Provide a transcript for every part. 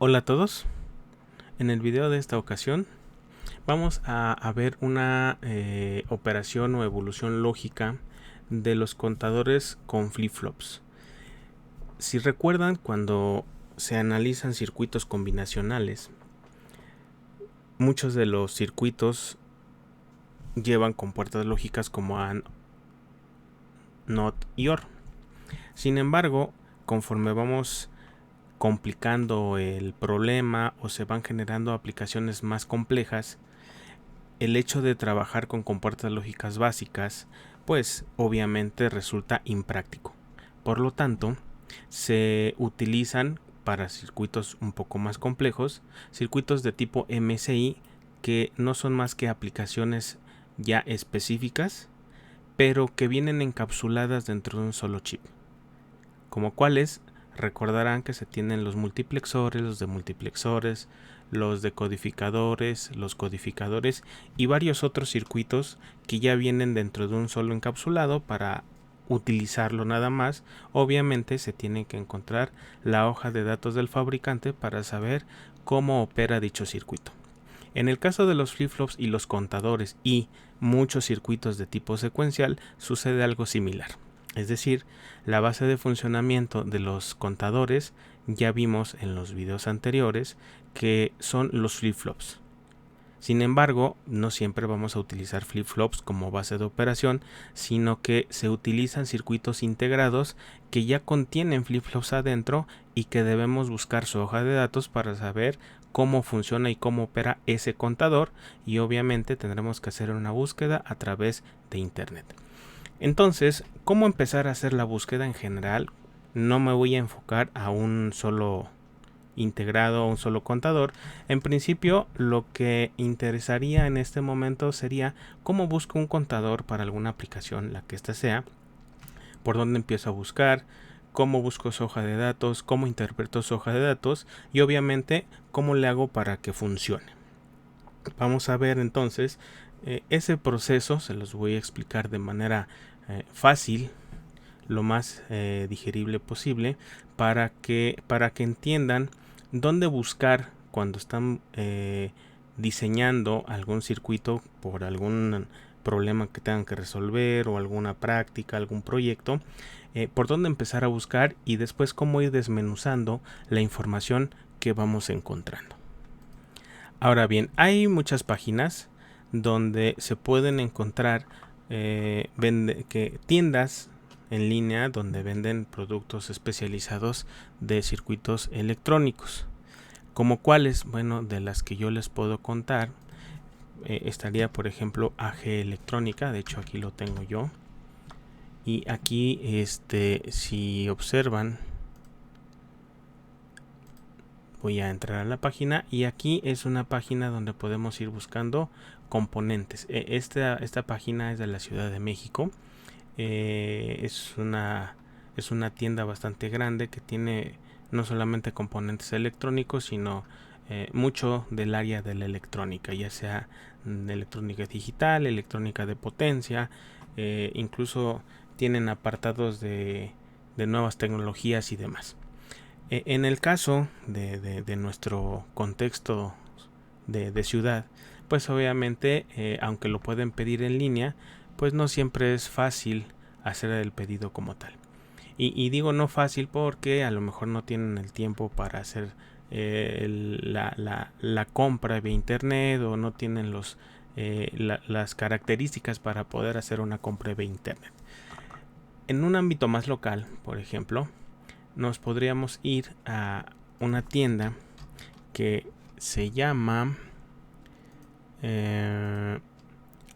Hola a todos, en el video de esta ocasión vamos a ver una operación o evolución lógica de los contadores con flip-flops. Si recuerdan, cuando se analizan circuitos combinacionales, muchos de los circuitos llevan compuertas lógicas como AND, NOT y OR. Sin embargo, conforme vamos complicando el problema o se van generando aplicaciones más complejas, el hecho de trabajar con compuertas lógicas básicas, pues obviamente resulta impráctico. Por lo tanto, se utilizan para circuitos un poco más complejos, circuitos de tipo MSI, que no son más que aplicaciones ya específicas, pero que vienen encapsuladas dentro de un solo chip. Como cuáles, recordarán que se tienen los multiplexores, los demultiplexores, los decodificadores, los codificadores y varios otros circuitos que ya vienen dentro de un solo encapsulado. Para utilizarlo nada más, obviamente se tiene que encontrar la hoja de datos del fabricante para saber cómo opera dicho circuito. En el caso de los flip-flops y los contadores y muchos circuitos de tipo secuencial, sucede algo similar. Es decir, la base de funcionamiento de los contadores ya vimos en los videos anteriores que son los flip-flops. Sin embargo, no siempre vamos a utilizar flip-flops como base de operación, sino que se utilizan circuitos integrados que ya contienen flip-flops adentro y que debemos buscar su hoja de datos para saber cómo funciona y cómo opera ese contador, y obviamente tendremos que hacer una búsqueda a través de internet. Entonces, ¿cómo empezar a hacer la búsqueda en general? No me voy a enfocar a un solo integrado, a un solo contador. En principio, lo que interesaría en este momento sería cómo busco un contador para alguna aplicación, la que ésta sea, por dónde empiezo a buscar, cómo busco su hoja de datos, cómo interpreto su hoja de datos y obviamente cómo le hago para que funcione. Vamos a ver entonces ese proceso, se los voy a explicar de manera fácil, lo más digerible posible, para que entiendan dónde buscar cuando están diseñando algún circuito por algún problema que tengan que resolver o alguna práctica, algún proyecto, por dónde empezar a buscar y después cómo ir desmenuzando la información que vamos encontrando. Ahora bien, hay muchas páginas donde se pueden encontrar tiendas en línea donde venden productos especializados de circuitos electrónicos. Como cuáles, bueno, de las que yo les puedo contar, estaría por ejemplo AG Electrónica. De hecho aquí lo tengo yo, y aquí si observan, voy a entrar a la página y aquí es una página donde podemos ir buscando componentes. Esta página es de la Ciudad de México. Es una tienda bastante grande que tiene no solamente componentes electrónicos, sino mucho del área de la electrónica, ya sea de electrónica digital, electrónica de potencia, incluso tienen apartados de nuevas tecnologías y demás. En el caso de nuestro contexto de ciudad, pues obviamente, aunque lo pueden pedir en línea, pues no siempre es fácil hacer el pedido como tal. Y digo no fácil porque a lo mejor no tienen el tiempo para hacer la compra vía internet, o no tienen las características para poder hacer una compra vía internet. En un ámbito más local, por ejemplo, nos podríamos ir a una tienda que se llama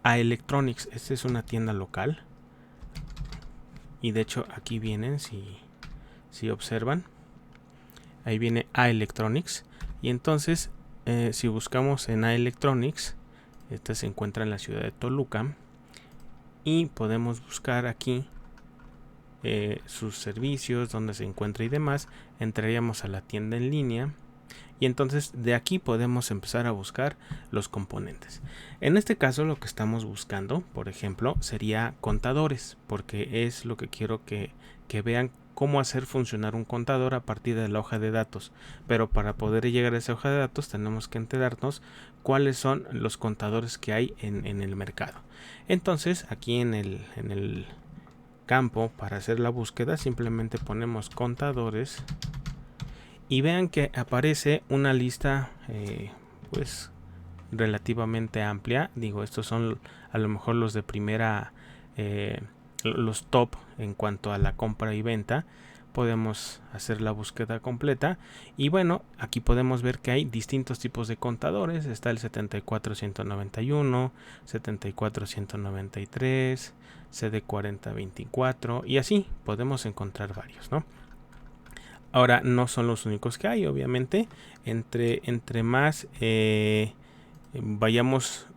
A Electronics. Esta es una tienda local y de hecho aquí vienen, si observan, ahí viene A Electronics. Y entonces si buscamos en A Electronics, esta se encuentra en la ciudad de Toluca, y podemos buscar aquí sus servicios, donde se encuentra y demás. Entraríamos a la tienda en línea y entonces de aquí podemos empezar a buscar los componentes. En este caso lo que estamos buscando, por ejemplo, sería contadores, porque es lo que quiero que vean cómo hacer funcionar un contador a partir de la hoja de datos, pero para poder llegar a esa hoja de datos tenemos que enterarnos cuáles son los contadores que hay en el mercado. Entonces aquí en el campo para hacer la búsqueda simplemente ponemos contadores y vean que aparece una lista pues relativamente amplia. Digo, estos son a lo mejor los de primera, los top en cuanto a la compra y venta. Podemos hacer la búsqueda completa y bueno, aquí podemos ver que hay distintos tipos de contadores. Está el 74191, 74193, CD4024 y así podemos encontrar varios, ¿no? Ahora no son los únicos que hay, obviamente. Entre más vayamos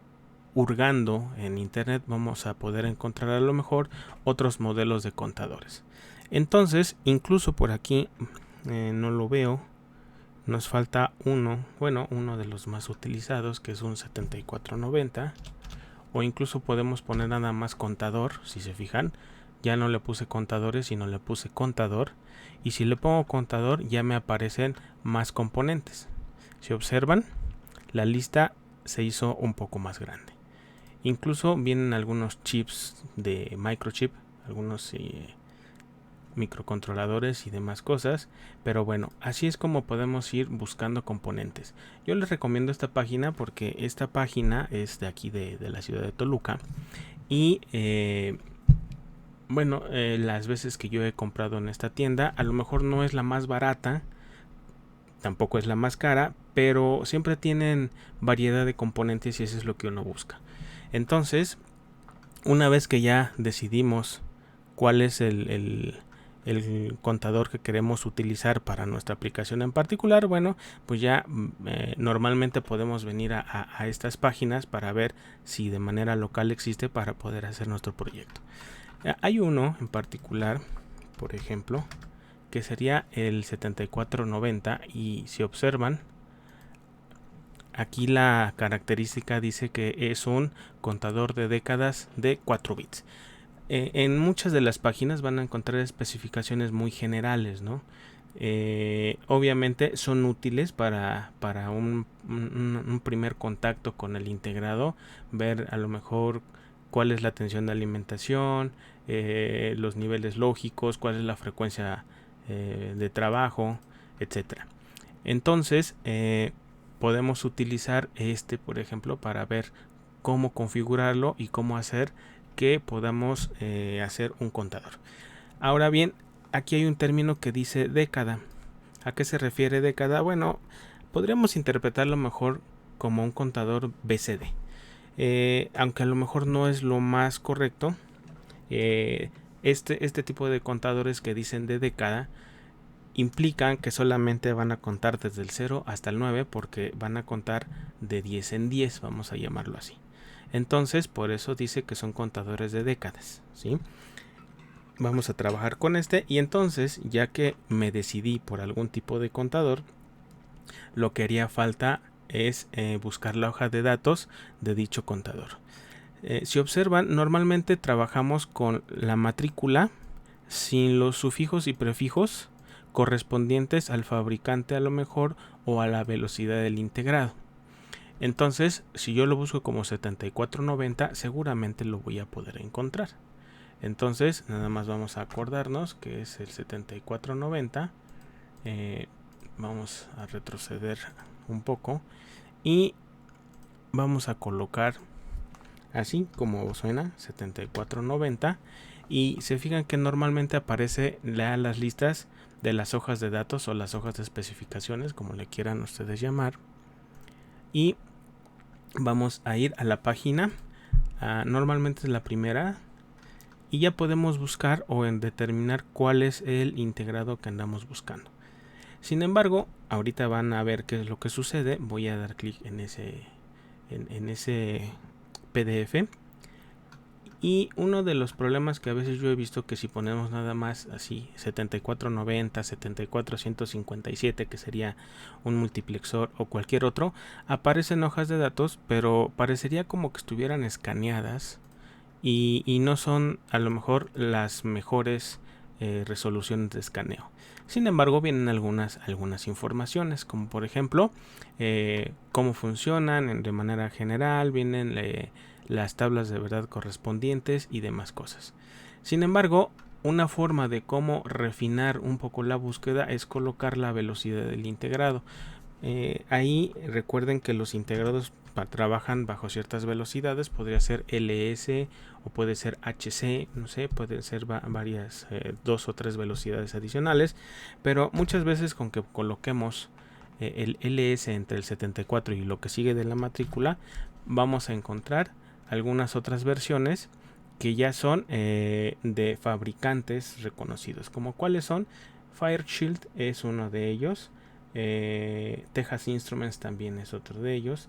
hurgando en internet, vamos a poder encontrar a lo mejor otros modelos de contadores. Entonces, incluso por aquí no lo veo. Nos falta uno, bueno, uno de los más utilizados, que es un 7490. O incluso podemos poner nada más contador, si se fijan. Ya no le puse contadores, sino le puse contador. Y si le pongo contador, ya me aparecen más componentes. Si observan, la lista se hizo un poco más grande. Incluso vienen algunos chips de microchip, algunos microcontroladores y demás cosas. Pero bueno, así es como podemos ir buscando componentes. Yo les recomiendo esta página porque esta página es de aquí de la ciudad de Toluca. Y bueno, las veces que yo he comprado en esta tienda, a lo mejor no es la más barata, tampoco es la más cara, pero siempre tienen variedad de componentes y eso es lo que uno busca. Entonces, una vez que ya decidimos cuál es el contador que queremos utilizar para nuestra aplicación en particular, bueno, pues ya normalmente podemos venir a estas páginas para ver si de manera local existe para poder hacer nuestro proyecto. Hay uno en particular, por ejemplo, que sería el 7490 y si observan, aquí la característica dice que es un contador de décadas de 4 bits. En muchas de las páginas van a encontrar especificaciones muy generales, ¿no? Obviamente son útiles para un primer contacto con el integrado, ver a lo mejor cuál es la tensión de alimentación, los niveles lógicos, cuál es la frecuencia de trabajo, etcétera. Entonces podemos utilizar por ejemplo, para ver cómo configurarlo y cómo hacer que podamos hacer un contador. Ahora bien, aquí hay un término que dice década. ¿A qué se refiere década? Bueno, podríamos interpretarlo mejor como un contador BCD. Aunque a lo mejor no es lo más correcto. Este tipo de contadores que dicen de década implican que solamente van a contar desde el 0 hasta el 9 porque van a contar de 10 en 10, vamos a llamarlo así. Entonces, por eso dice que son contadores de décadas, ¿sí? Vamos a trabajar con este y entonces, ya que me decidí por algún tipo de contador, lo que haría falta es buscar la hoja de datos de dicho contador. Si observan, normalmente trabajamos con la matrícula sin los sufijos y prefijos correspondientes al fabricante a lo mejor o a la velocidad del integrado. Entonces, si yo lo busco como 7490, seguramente lo voy a poder encontrar. Entonces, nada más vamos a acordarnos que es el 7490. Vamos a retroceder un poco y vamos a colocar así como suena 7490 y se fijan que normalmente aparece las listas de las hojas de datos o las hojas de especificaciones, como le quieran ustedes llamar, y vamos a ir a la página, normalmente es la primera, y ya podemos buscar o determinar cuál es el integrado que andamos buscando. Sin embargo, ahorita van a ver qué es lo que sucede. Voy a dar clic en ese PDF. Y uno de los problemas que a veces yo he visto que si ponemos nada más así 7490, 74157, que sería un multiplexor o cualquier otro, aparecen hojas de datos, pero parecería como que estuvieran escaneadas y no son a lo mejor las mejores resoluciones de escaneo. Sin embargo, vienen algunas informaciones, como por ejemplo cómo funcionan de manera general, vienen las tablas de verdad correspondientes y demás cosas. Sin embargo, una forma de cómo refinar un poco la búsqueda es colocar la velocidad del integrado. Ahí recuerden que los integrados trabajan bajo ciertas velocidades, podría ser LS o puede ser HC, no sé, pueden ser varias, 2 o 3 velocidades adicionales, pero muchas veces con que coloquemos el LS entre el 74 y lo que sigue de la matrícula, vamos a encontrar algunas otras versiones que ya son de fabricantes reconocidos, como cuáles son. Fairchild es uno de ellos, Texas Instruments también es otro de ellos.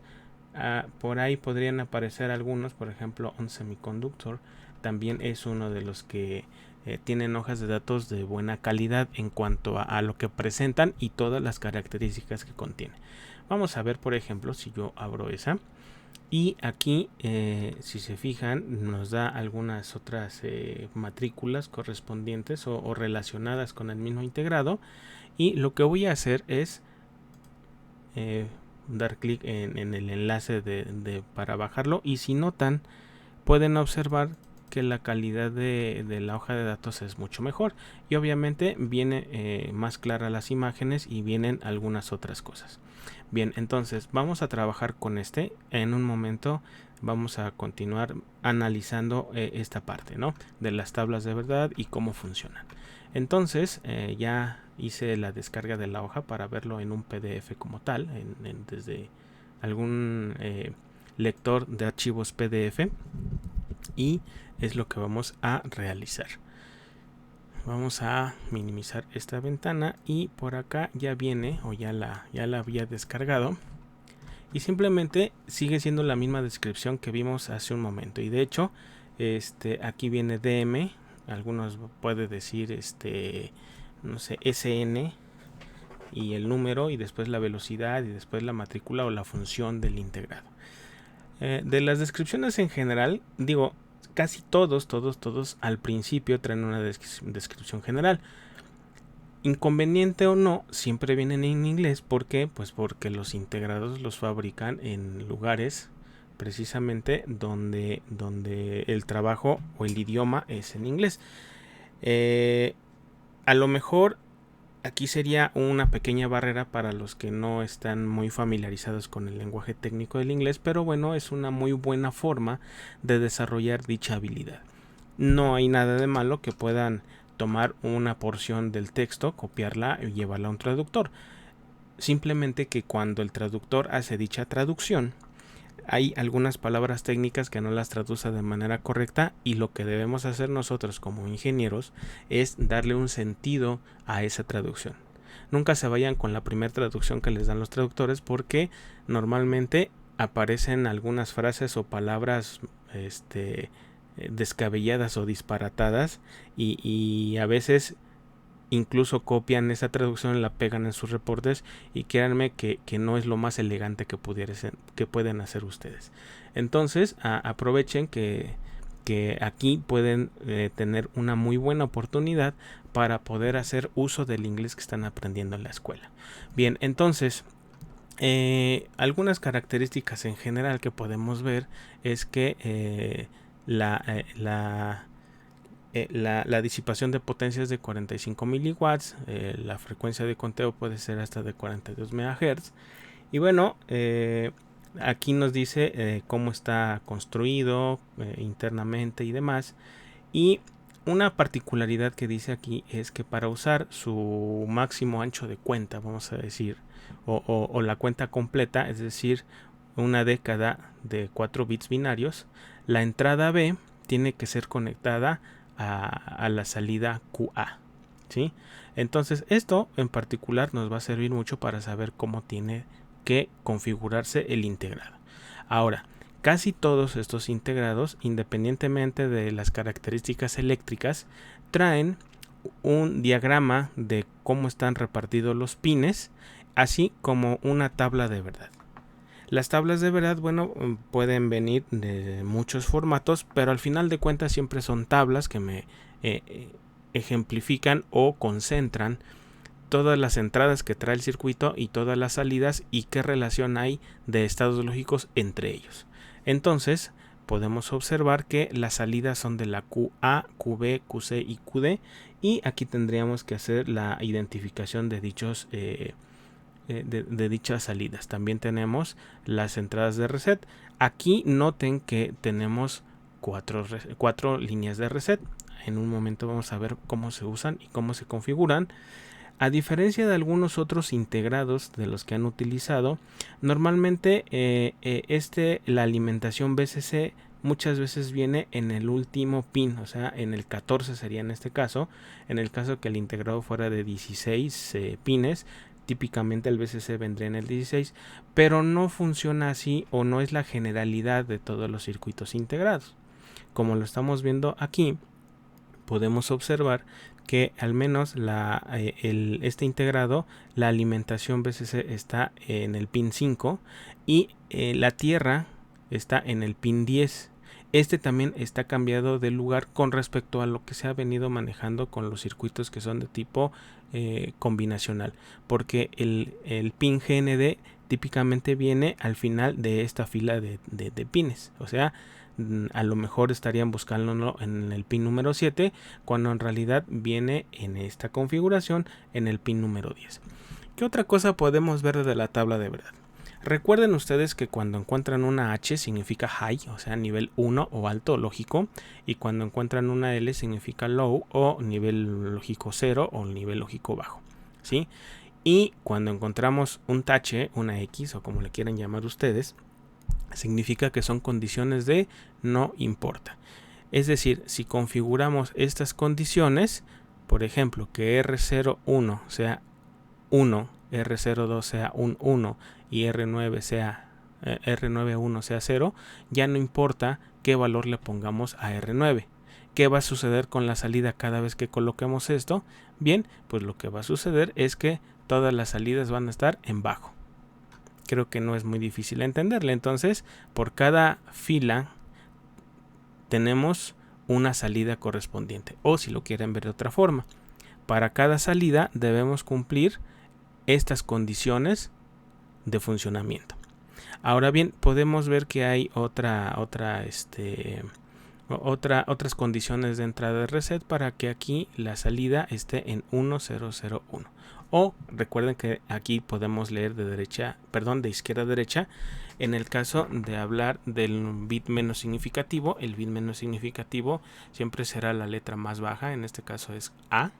Por ahí podrían aparecer algunos, por ejemplo On Semiconductor también es uno de los que tienen hojas de datos de buena calidad en cuanto a lo que presentan y todas las características que contiene. Vamos a ver, por ejemplo, si yo abro esa y aquí si se fijan nos da algunas otras matrículas correspondientes o relacionadas con el mismo integrado, y lo que voy a hacer es dar clic en el enlace para bajarlo, y si notan pueden observar que la calidad de la hoja de datos es mucho mejor y obviamente viene más clara las imágenes y vienen algunas otras cosas. Bien, entonces vamos a trabajar con este. En un momento vamos a continuar analizando esta parte, ¿no?, de las tablas de verdad y cómo funcionan. Entonces ya hice la descarga de la hoja para verlo en un PDF como tal, desde algún lector de archivos PDF, y es lo que vamos a realizar. Vamos a minimizar esta ventana y por acá ya viene, o ya la había descargado, y simplemente sigue siendo la misma descripción que vimos hace un momento. Y de hecho aquí viene DM, algunos puede decir no sé, SN y el número y después la velocidad y después la matrícula o la función del integrado. De las descripciones en general, digo, casi todos al principio traen una descripción general. Inconveniente o no, siempre vienen en inglés. ¿Por qué? Pues porque los integrados los fabrican en lugares precisamente donde el trabajo o el idioma es en inglés. A lo mejor aquí sería una pequeña barrera para los que no están muy familiarizados con el lenguaje técnico del inglés, pero bueno, es una muy buena forma de desarrollar dicha habilidad. No hay nada de malo que puedan tomar una porción del texto, copiarla y llevarla a un traductor. Simplemente que cuando el traductor hace dicha traducción, hay algunas palabras técnicas que no las traduce de manera correcta, y lo que debemos hacer nosotros como ingenieros es darle un sentido a esa traducción. Nunca se vayan con la primera traducción que les dan los traductores, porque normalmente aparecen algunas frases o palabras descabelladas o disparatadas, y a veces incluso copian esa traducción y la pegan en sus reportes, y créanme que no es lo más elegante que pueden hacer ustedes. Entonces aprovechen que aquí pueden tener una muy buena oportunidad para poder hacer uso del inglés que están aprendiendo en la escuela. Bien, entonces algunas características en general que podemos ver es que la disipación de potencia es de 45 miliwatts, la frecuencia de conteo puede ser hasta de 42 MHz, y bueno, aquí nos dice cómo está construido internamente y demás. Y una particularidad que dice aquí es que para usar su máximo ancho de cuenta, vamos a decir, o la cuenta completa, es decir, una década de 4 bits binarios, la entrada B tiene que ser conectada a la salida QA, ¿sí? Entonces esto en particular nos va a servir mucho para saber cómo tiene que configurarse el integrado. Ahora, casi todos estos integrados, independientemente de las características eléctricas, traen un diagrama de cómo están repartidos los pines, así como una tabla de verdad. Las tablas de verdad, bueno, pueden venir de muchos formatos, pero al final de cuentas siempre son tablas que ejemplifican o concentran todas las entradas que trae el circuito y todas las salidas y qué relación hay de estados lógicos entre ellos. Entonces podemos observar que las salidas son de la QA, QB, QC y QD, y aquí tendríamos que hacer la identificación de dichas salidas. También tenemos las entradas de reset. Aquí noten que tenemos cuatro líneas de reset. En un momento vamos a ver cómo se usan y cómo se configuran. A diferencia de algunos otros integrados de los que han utilizado, normalmente la alimentación BCC muchas veces viene en el último pin, o sea, en el 14 sería en este caso. En el caso que el integrado fuera de 16 pines, típicamente el BCC vendría en el 16, pero no funciona así o no es la generalidad de todos los circuitos integrados. Como lo estamos viendo aquí, podemos observar que al menos este integrado, la alimentación BCC está en el pin 5 y la tierra está en el pin 10. Este también está cambiado de lugar con respecto a lo que se ha venido manejando con los circuitos que son de tipo combinacional, porque el pin GND típicamente viene al final de esta fila de pines, o sea, a lo mejor estarían buscándolo en el pin número 7, cuando en realidad viene en esta configuración en el pin número 10. ¿Qué otra cosa podemos ver de la tabla de verdad? Recuerden ustedes que cuando encuentran una H significa high, o sea, nivel 1 o alto lógico, y cuando encuentran una L significa low o nivel lógico 0 o nivel lógico bajo, ¿sí? Y cuando encontramos un tache, una X o como le quieran llamar ustedes, significa que son condiciones de no importa. Es decir, si configuramos estas condiciones, por ejemplo, que R01 sea 1, R02 sea un 1 y R91 sea 0, ya no importa qué valor le pongamos a R9. ¿Qué va a suceder con la salida cada vez que coloquemos esto? Bien, pues lo que va a suceder es que todas las salidas van a estar en bajo. Creo que no es muy difícil entenderle. Entonces, por cada fila tenemos una salida correspondiente. O si lo quieren ver de otra forma, para cada salida debemos cumplir estas condiciones de funcionamiento. Ahora bien, podemos ver que hay otras condiciones de entrada de reset para que aquí la salida esté en 1001. O recuerden que aquí podemos leer de izquierda a derecha. En el caso de hablar del bit menos significativo, el bit menos significativo siempre será la letra más baja, en este caso es A,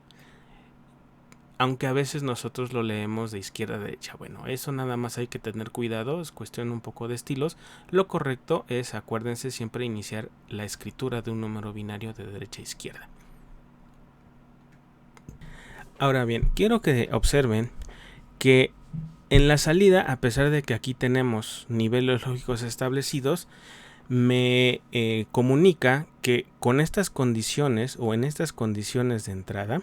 aunque a veces nosotros lo leemos de izquierda a derecha. Bueno, eso nada más hay que tener cuidado, es cuestión un poco de estilos. Lo correcto es, acuérdense, siempre iniciar la escritura de un número binario de derecha a izquierda. Ahora bien, quiero que observen que en la salida, a pesar de que aquí tenemos niveles lógicos establecidos, me comunica que con estas condiciones o en estas condiciones de entrada,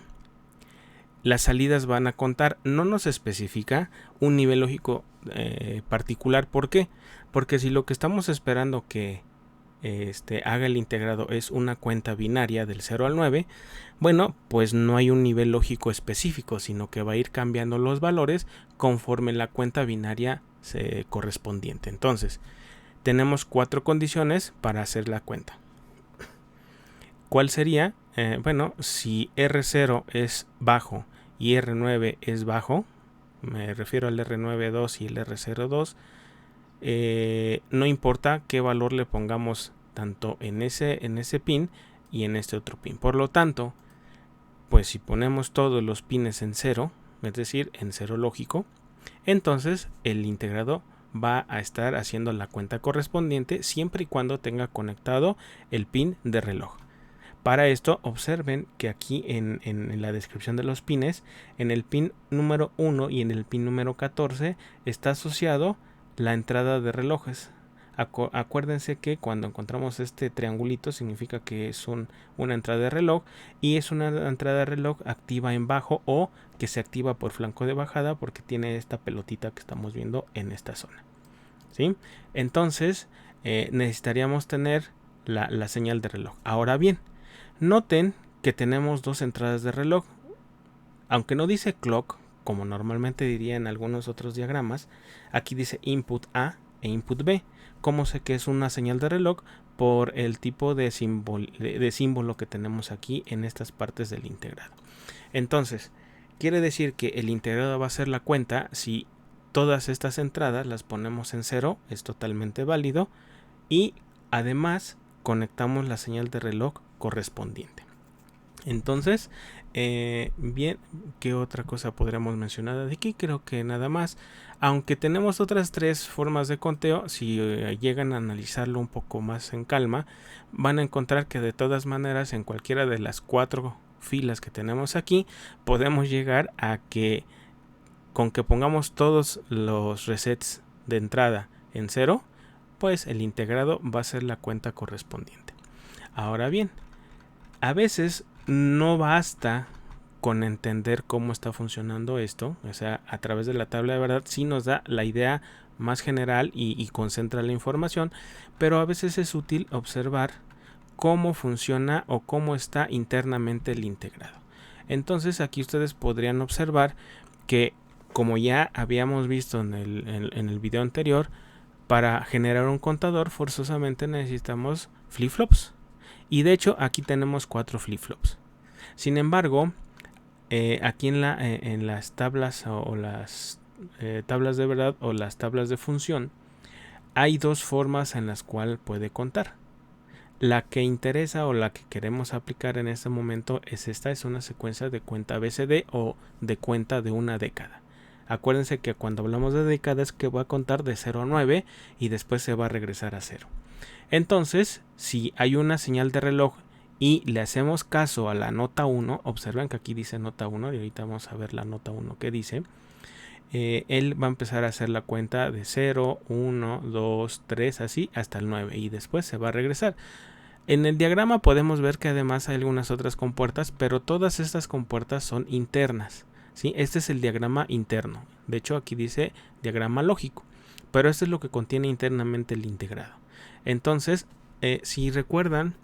las salidas van a contar. No nos especifica un nivel lógico particular. ¿Por qué? Porque si lo que estamos esperando que haga el integrado es una cuenta binaria del 0 al 9, bueno, pues no hay un nivel lógico específico, sino que va a ir cambiando los valores conforme la cuenta binaria correspondiente. Entonces, tenemos 4 condiciones para hacer la cuenta. ¿Cuál sería? Bueno, si R0 es bajo y R9 es bajo, me refiero al R92 y el R02, no importa qué valor le pongamos tanto en ese pin y en este otro pin. Por lo tanto, pues si ponemos todos los pines en 0, es decir, en 0 lógico, entonces el integrado va a estar haciendo la cuenta correspondiente siempre y cuando tenga conectado el pin de reloj. Para esto, observen que aquí en la descripción de los pines, en el pin número 1 y en el pin número 14 está asociado la entrada de relojes. Acuérdense que cuando encontramos este triangulito significa que es una entrada de reloj, y es una entrada de reloj activa en bajo o que se activa por flanco de bajada porque tiene esta pelotita que estamos viendo en esta zona, ¿sí? Entonces necesitaríamos tener la señal de reloj. Ahora bien, noten que tenemos dos entradas de reloj. Aunque no dice clock, como normalmente diría en algunos otros diagramas, aquí dice input A e input B. ¿Cómo sé que es una señal de reloj? Por el tipo de símbolo que tenemos aquí en estas partes del integrado. Entonces, quiere decir que el integrado va a hacer la cuenta si todas estas entradas las ponemos en 0, es totalmente válido, y además conectamos la señal de reloj correspondiente. Entonces, bien, ¿qué otra cosa podríamos mencionar de aquí? Creo que nada más. Aunque tenemos otras tres formas de conteo, si llegan a analizarlo un poco más en calma, van a encontrar que de todas maneras en cualquiera de las 4 filas que tenemos aquí, podemos llegar a que con que pongamos todos los resets de entrada en 0, pues el integrado va a ser la cuenta correspondiente. Ahora bien, a veces no basta con entender cómo está funcionando esto, o sea, a través de la tabla de verdad sí nos da la idea más general y concentra la información, pero a veces es útil observar cómo funciona o cómo está internamente el integrado. Entonces aquí ustedes podrían observar que, como ya habíamos visto en el video anterior, para generar un contador forzosamente necesitamos flip-flops. Y de hecho aquí tenemos 4 flip-flops. Sin embargo, aquí en las tablas o las tablas de verdad o las tablas de función, hay 2 formas en las cuales puede contar. La que interesa o la que queremos aplicar en este momento es esta, es una secuencia de cuenta BCD o de cuenta de una década. Acuérdense que cuando hablamos de décadas que va a contar de 0 a 9 y después se va a regresar a 0. Entonces, si hay una señal de reloj y le hacemos caso a la nota 1, observen que aquí dice nota 1 y ahorita vamos a ver la nota 1 que dice, él va a empezar a hacer la cuenta de 0, 1, 2, 3, así hasta el 9 y después se va a regresar. En el diagrama podemos ver que además hay algunas otras compuertas, pero todas estas compuertas son internas, ¿sí? Este es el diagrama interno. De hecho, aquí dice diagrama lógico, pero esto es lo que contiene internamente el integrado. Entonces, si recuerdan,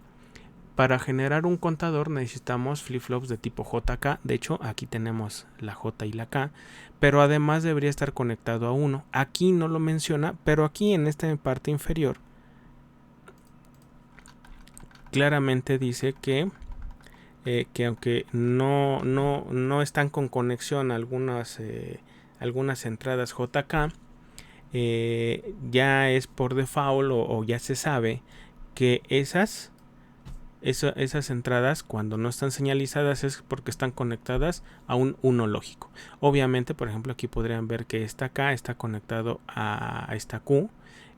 para generar un contador necesitamos flip-flops de tipo JK. De hecho, aquí tenemos la J y la K, pero además debería estar conectado a 1. Aquí no lo menciona, pero aquí en esta parte inferior claramente dice que aunque no están con conexión algunas entradas JK, ya es por default o ya se sabe que esas entradas, cuando no están señalizadas, es porque están conectadas a un 1 lógico. Obviamente, por ejemplo, aquí podrían ver que esta K está conectado a esta Q.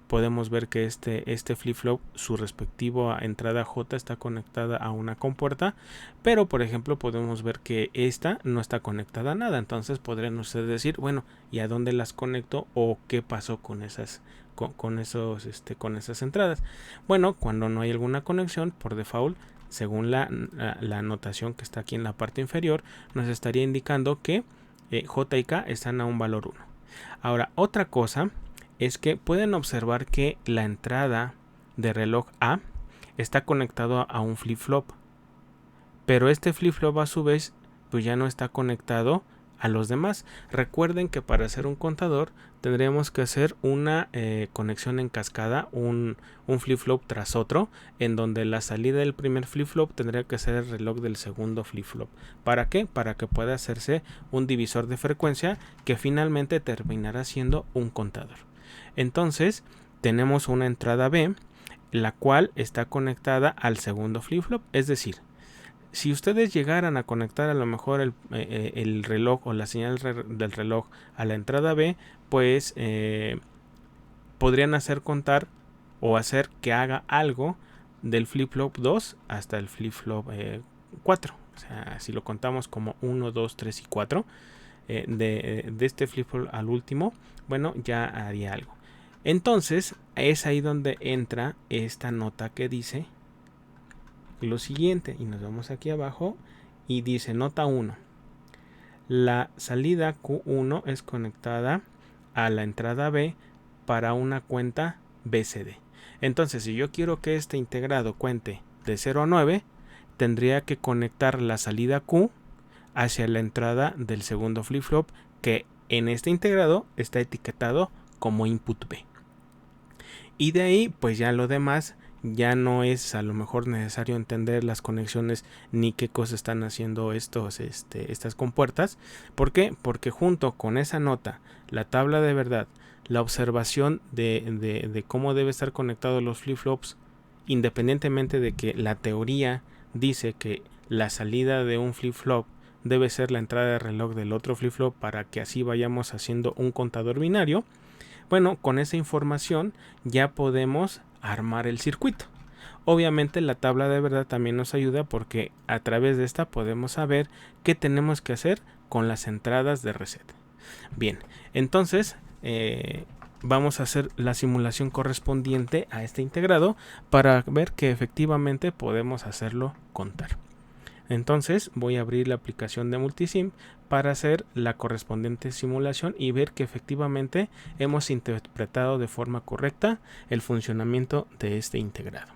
Podemos ver que este flip-flop, su respectiva entrada J está conectada a una compuerta, pero por ejemplo podemos ver que esta no está conectada a nada. Entonces podrían ustedes decir, bueno, ¿y a dónde las conecto o qué pasó con esas entradas? Bueno, cuando no hay alguna conexión, por default, según la anotación que está aquí en la parte inferior, nos estaría indicando que J y K están a un valor 1. Ahora, otra cosa es que pueden observar que la entrada de reloj A está conectado a un flip-flop, pero este flip-flop a su vez pues ya no está conectado a los demás. Recuerden que para hacer un contador tendríamos que hacer una conexión en cascada, un flip-flop tras otro, en donde la salida del primer flip-flop tendría que ser el reloj del segundo flip-flop. ¿Para qué? Para que pueda hacerse un divisor de frecuencia que finalmente terminará siendo un contador. Entonces tenemos una entrada B, la cual está conectada al segundo flip-flop. Es decir, si ustedes llegaran a conectar a lo mejor el reloj o la señal del reloj a la entrada B, pues podrían hacer contar o hacer que haga algo del flip-flop 2 hasta el flip-flop 4. O sea, si lo contamos como 1, 2, 3 y 4, de este flip-flop al último, bueno, ya haría algo. Entonces es ahí donde entra esta nota que dice lo siguiente, y nos vamos aquí abajo y dice nota 1: la salida Q1 es conectada a la entrada B para una cuenta BCD. Entonces, si yo quiero que este integrado cuente de 0 a 9, tendría que conectar la salida Q hacia la entrada del segundo flip-flop, que en este integrado está etiquetado como input B. Y de ahí pues ya lo demás ya no es a lo mejor necesario entender las conexiones ni qué cosas están haciendo estas compuertas. ¿Por qué? Porque junto con esa nota, la tabla de verdad, la observación de cómo debe estar conectados los flip-flops, independientemente de que la teoría dice que la salida de un flip-flop debe ser la entrada de reloj del otro flip-flop para que así vayamos haciendo un contador binario. Bueno, con esa información ya podemos armar el circuito. Obviamente la tabla de verdad también nos ayuda porque a través de esta podemos saber qué tenemos que hacer con las entradas de reset. Bien, entonces vamos a hacer la simulación correspondiente a este integrado para ver que efectivamente podemos hacerlo contar. Entonces voy a abrir la aplicación de Multisim para hacer la correspondiente simulación y ver que efectivamente hemos interpretado de forma correcta el funcionamiento de este integrado.